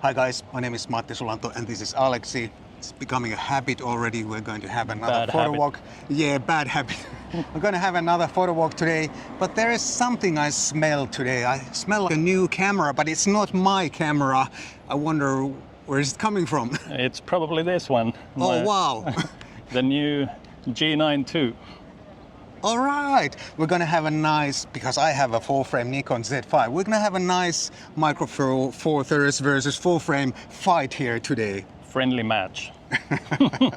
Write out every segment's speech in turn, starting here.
Hi guys, my name is Matti Sulanto and this is Alexi. It's becoming a habit already. We're going to have another photo walk. Yeah, bad habit. We're going to have another photo walk today, but there is something I smell today. I smell like a new camera, but it's not my camera. I wonder where is it coming from? It's probably this one. Oh wow. The new G9 II. All right, we're gonna have a nice, because I have a full frame Nikon Z5, we're gonna have a nice Micro Four Thirds versus full frame fight here today. Friendly match.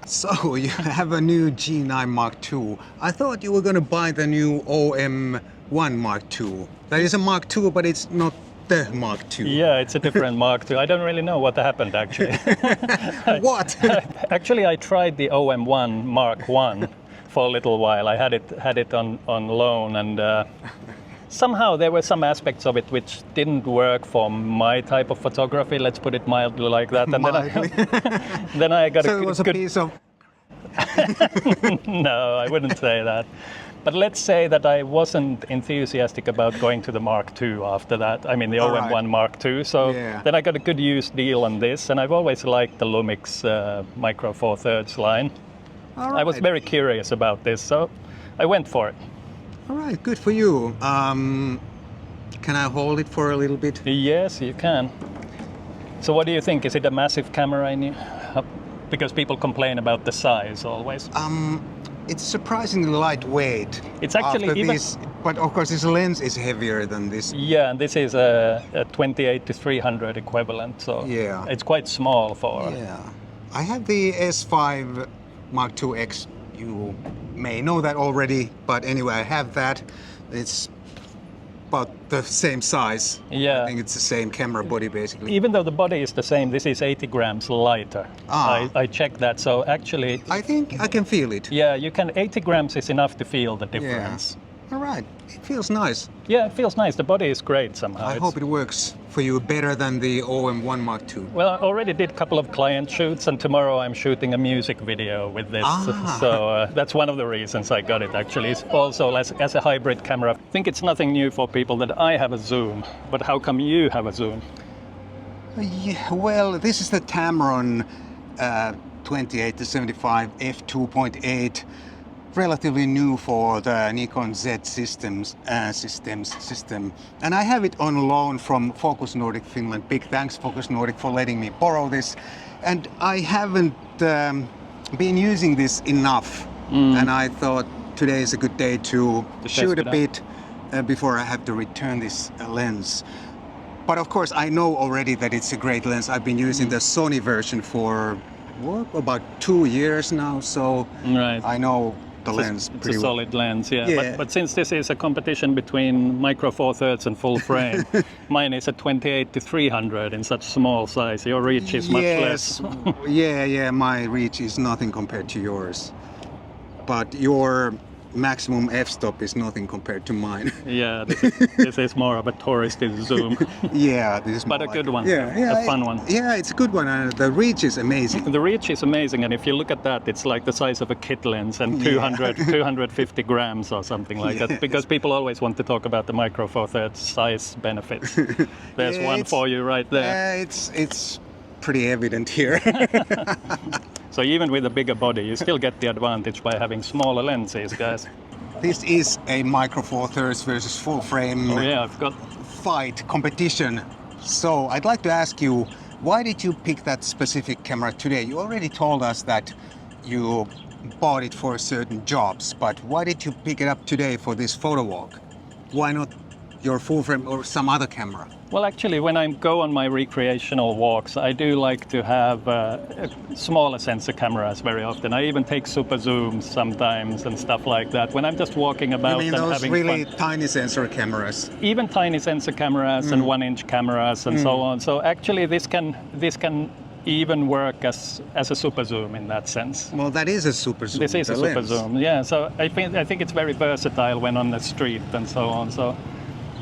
So you have a new G9 Mark II. I thought you were gonna buy the new OM1 Mark II. That is a Mark II, but it's not the Mark II. Yeah, it's a different Mark II. I don't really know what happened actually. What? Actually, I tried the OM1 Mark I for a little while. I had it on loan, and somehow there were some aspects of it which didn't work for my type of photography. Let's put it mildly like that. And then I got so it was a piece of. No, I wouldn't say that. But let's say that I wasn't enthusiastic about going to the Mark II after that. I mean, the OM1 right. Mark II. So yeah. Then I got a good used deal on this, and I've always liked the Lumix Micro Four Thirds line. Right. I was very curious about this, so I went for it. All right, good for you. Can I hold it for a little bit? Yes, you can. So what do you think? Is it a massive camera in you? Because people complain about the size always. It's surprisingly lightweight. It's actually even... But of course, this lens is heavier than this. Yeah, and this is a 28-300 equivalent, so yeah. It's quite small for... Yeah. I have the S5 Mark II X. You may know that already, but anyway, I have that. It's about the same size. Yeah. I think it's the same camera body, basically. Even though the body is the same, this is 80 grams lighter. I checked that, so actually... I think I can feel it. Yeah, 80 grams is enough to feel the difference. Yeah. All right, it feels nice. Yeah, it feels nice. The body is great somehow. I hope it works for you better than the OM1 Mark II. Well, I already did a couple of client shoots, and tomorrow I'm shooting a music video with this. So that's one of the reasons I got it, actually. It's also as a hybrid camera. I think it's nothing new for people that I have a zoom, but how come you have a zoom? Yeah, well, this is the Tamron 28-75 f2.8. Relatively new for the Nikon Z system, and I have it on loan from Focus Nordic Finland. Big thanks Focus Nordic for letting me borrow this, and I haven't been using this enough, and I thought today is a good day to shoot a bit before I have to return this lens. But of course I know already that it's a great lens. I've been using the Sony version for about 2 years now, so I know the lens pretty well. It's a solid lens, yeah. But since this is a competition between Micro Four Thirds and full frame, mine is a 28-300 in such small size. Your reach is much less. yeah, my reach is nothing compared to yours. But your maximum f-stop is nothing compared to mine. Yeah, this is more of a touristy zoom. Yeah, this is but a good one. Yeah, a fun one. Yeah, it's a good one, and the reach is amazing. The reach is amazing, and if you look at that, it's like the size of a kit lens and 250 grams or something like that. Because people always want to talk about the Micro Four Thirds size benefits. There's one for you right there. It's pretty evident here. So even with a bigger body, you still get the advantage by having smaller lenses, guys. This is a Micro Four Thirds versus full frame fight competition. So I'd like to ask you, why did you pick that specific camera today? You already told us that you bought it for certain jobs, but why did you pick it up today for this photo walk? Why not your full frame or some other camera? Well, actually, when I go on my recreational walks, I do like to have smaller sensor cameras very often. I even take super zooms sometimes and stuff like that. When I'm just walking about and having those really tiny sensor cameras? Even tiny sensor cameras and 1-inch cameras and so on. So actually, this can even work as a super zoom in that sense. Well, that is a super zoom. This is a super zoom, yeah. So I think it's very versatile when on the street and so on. So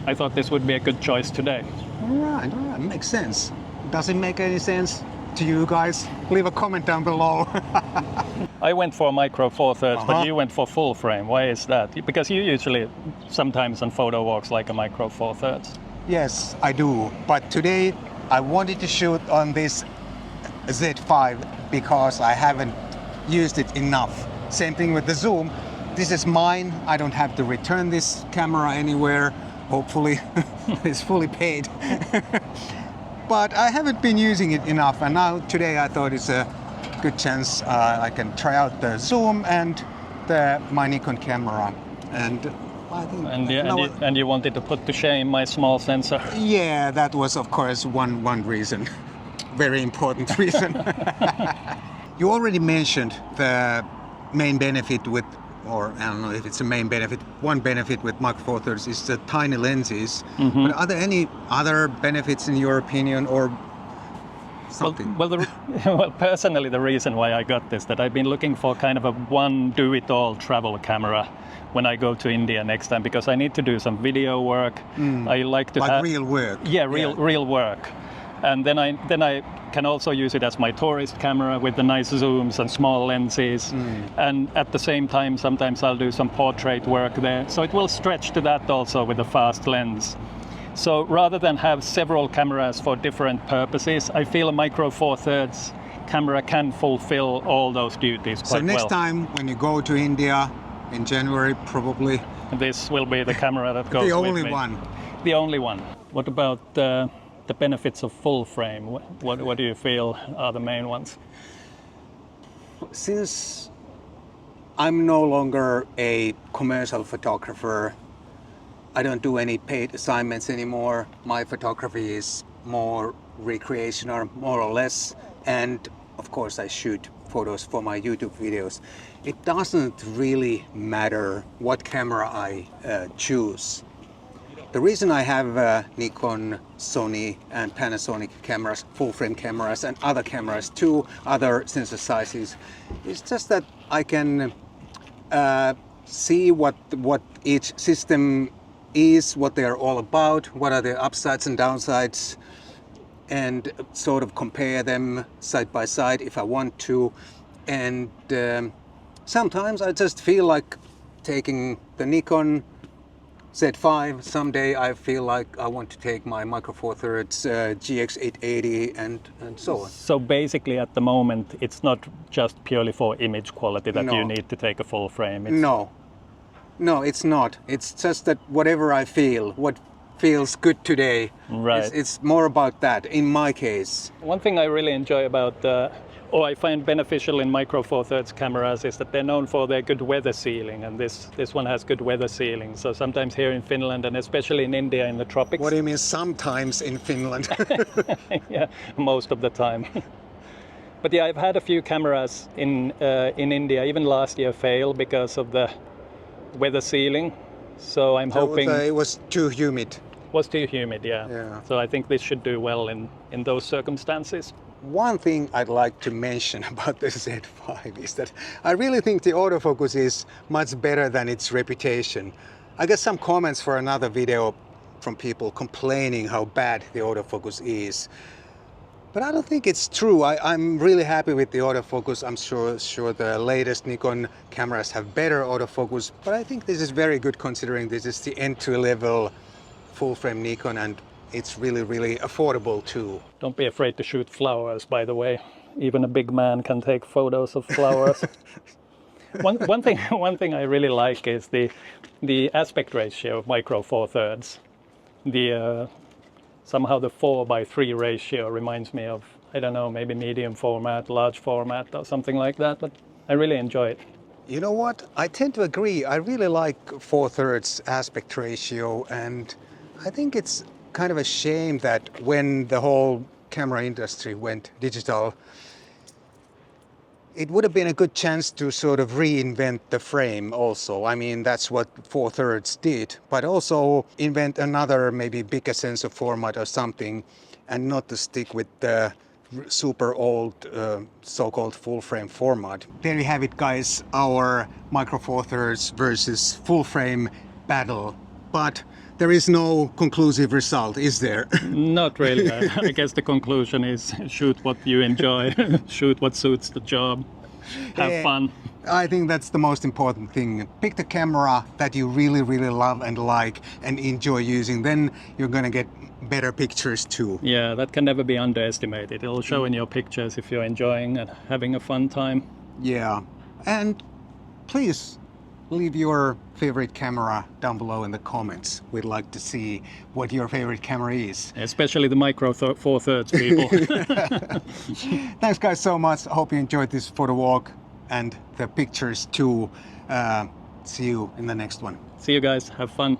I thought this would be a good choice today. All right, makes sense. Does it make any sense to you guys? Leave a comment down below. I went for Micro Four Thirds, but you went for full frame. Why is that? Because you usually sometimes on photo walks like a Micro Four Thirds. Yes, I do. But today I wanted to shoot on this Z5 because I haven't used it enough. Same thing with the zoom. This is mine. I don't have to return this camera anywhere. Hopefully, it's fully paid. But I haven't been using it enough, and now today I thought it's a good chance I can try out the zoom and my Nikon camera. And I think and you wanted to put to shame my small sensor. Yeah, that was of course one reason, very important reason. You already mentioned the main benefit with, or I don't know if it's a main benefit, one benefit with Micro Four Thirds is the tiny lenses. Mm-hmm. But are there any other benefits in your opinion, or something? Well, personally, the reason why I got this, that I've been looking for kind of a one do-it-all travel camera when I go to India next time, because I need to do some video work. I like to have real work. Yeah, real work. And then I can also use it as my tourist camera with the nice zooms and small lenses. And at the same time, sometimes I'll do some portrait work there. So it will stretch to that also with a fast lens. So rather than have several cameras for different purposes, I feel a Micro Four Thirds camera can fulfill all those duties quite well. So next time when you go to India in January, probably this will be the camera that goes the with only me. one. The only one. What about the benefits of full frame? What do you feel are the main ones? Since I'm no longer a commercial photographer, I don't do any paid assignments anymore. My photography is more recreational, more or less. And of course I shoot photos for my YouTube videos. It doesn't really matter what camera I choose. The reason I have Nikon, Sony and Panasonic cameras, full frame cameras and other cameras too, other sensor sizes, is just that I can see what each system is, what they are all about, what are the upsides and downsides, and sort of compare them side by side if I want to. And sometimes I just feel like taking the Nikon Z5. Someday I feel like I want to take my Micro Four Thirds GX880 and so on. So basically at the moment it's not just purely for image quality that you need to take a full frame. No, it's not. It's just that whatever I feel, what feels good today, it's more about that in my case. One thing I really enjoy about or I find beneficial in Micro Four Thirds cameras is that they're known for their good weather sealing, and this one has good weather sealing. So sometimes here in Finland and especially in India in the tropics. What do you mean sometimes in Finland? Yeah, most of the time. But yeah, I've had a few cameras in India, even last year, fail because of the weather sealing. So I'm hoping it was too humid. Was too humid, yeah. So I think this should do well in those circumstances. One thing I'd like to mention about the Z5 is that I really think the autofocus is much better than its reputation. I got some comments for another video from people complaining how bad the autofocus is. But I don't think it's true. I'm really happy with the autofocus. I'm sure the latest Nikon cameras have better autofocus, but I think this is very good considering this is the entry-level full-frame Nikon, and it's really affordable too. Don't be afraid to shoot flowers, by the way. Even a big man can take photos of flowers. One thing I really like is the aspect ratio of Micro Four Thirds. Somehow the 4:3 ratio reminds me of, I don't know, maybe medium format, large format or something like that, but I really enjoy it. You know what? I tend to agree. I really like 4/3 aspect ratio, and I think it's kind of a shame that when the whole camera industry went digital, it would have been a good chance to sort of reinvent the frame also. I mean, that's what 4/3 did, but also invent another maybe bigger sensor format or something, and not to stick with the super old so-called full frame format. There you have it, guys, our Micro Four Thirds versus full frame battle. But there is no conclusive result, is there? Not really. I guess the conclusion is shoot what you enjoy, shoot what suits the job, have fun. I think that's the most important thing. Pick the camera that you really, really love and like and enjoy using. Then you're gonna get better pictures too. Yeah, that can never be underestimated. It'll show in your pictures if you're enjoying and having a fun time. Yeah. And please leave your favorite camera down below in the comments. We'd like to see what your favorite camera is. Especially the micro four thirds people. Thanks guys so much. I hope you enjoyed this photo walk and the pictures too. See you in the next one. See you guys. Have fun.